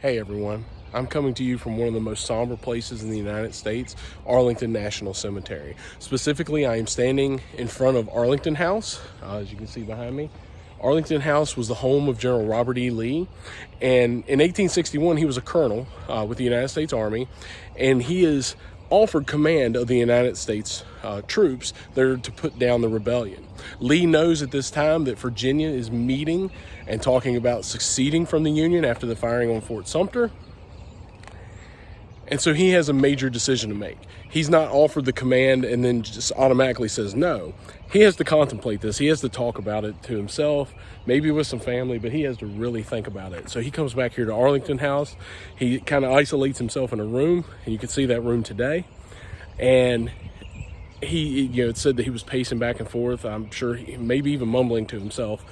Hey everyone, I'm coming to you from one of the most somber places in the United States, Arlington National Cemetery. Specifically, I am standing in front of Arlington House, as you can see behind me. Arlington House was the home of General Robert E. Lee, and in 1861 he was a colonel with the United States Army, and he is offered command of the United States troops there to put down the rebellion. Lee knows at this time that Virginia is meeting and talking about seceding from the Union after the firing on Fort Sumter. And so he has a major decision to make. He's not offered the command and then just automatically says no. He has to contemplate this. He has to talk about it to himself, maybe with some family, but he has to really think about it. So he comes back here to Arlington House. He kind of isolates himself in a room, and you can see that room today. And it said that he was pacing back and forth. I'm sure maybe even mumbling to himself.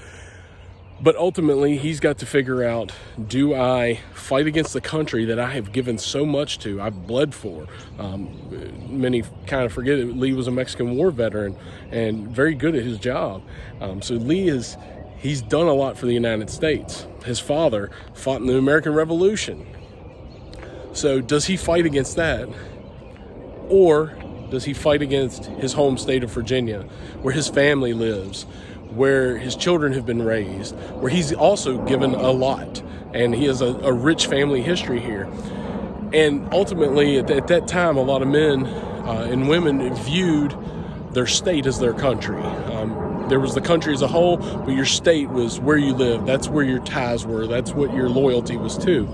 But ultimately, he's got to figure out, do I fight against the country that I have given so much to, I've bled for? Many kind of forget it. Lee was a Mexican War veteran and very good at his job. So Lee he's done a lot for the United States. His father fought in the American Revolution. So does he fight against that? Or does he fight against his home state of Virginia, where his family lives, where his children have been raised, where he's also given a lot, and he has a rich family history here? And ultimately, at that time, a lot of men and women viewed their state as their country. There was the country as a whole, but your state was where you lived. That's where your ties were. That's what your loyalty was to.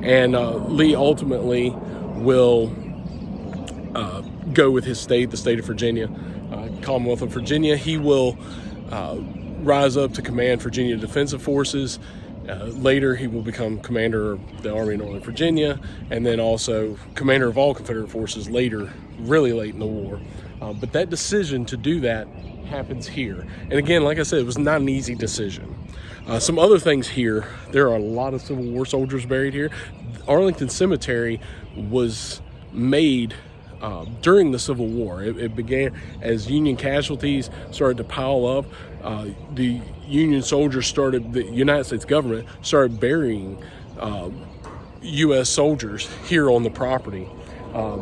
And Lee ultimately will go with his state, the state of Virginia, Commonwealth of Virginia. He will rise up to command Virginia Defensive Forces. Later, he will become commander of the Army of Northern Virginia, and then also commander of all Confederate forces later, really late in the war. But that decision to do that happens here. And again, like I said, it was not an easy decision. Some other things here, there are a lot of Civil War soldiers buried here. Arlington Cemetery was made during the Civil War. It began as Union casualties started to pile up. The Union soldiers the United States government started burying U.S. soldiers here on the property.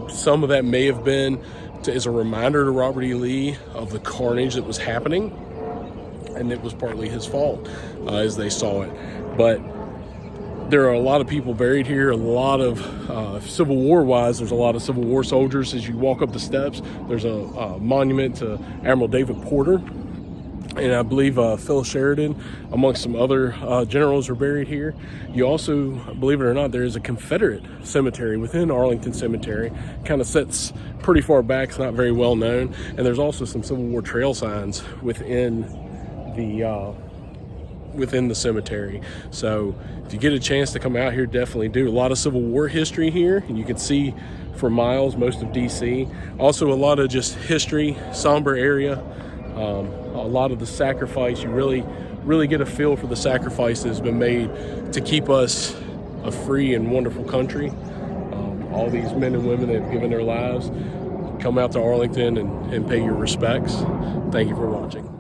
Some of that may have been as a reminder to Robert E. Lee of the carnage that was happening, and it was partly his fault as they saw it. But there are a lot of people buried here, a lot of Civil War-wise, there's a lot of Civil War soldiers. As you walk up the steps, there's a monument to Admiral David Porter, and I believe Phil Sheridan, amongst some other generals, are buried here. You also, believe it or not, there is a Confederate cemetery within Arlington Cemetery. Kind of sits pretty far back, it's not very well known, and there's also some Civil War trail signs within the cemetery. So if you get a chance to come out here, definitely do. A lot of Civil War history here, and you can see for miles most of DC. Also a lot of just history, somber area, a lot of the sacrifice. You really get a feel for the sacrifice that has been made to keep us a free and wonderful country. All these men and women that have given their lives. Come out to Arlington and pay your respects. Thank you for watching.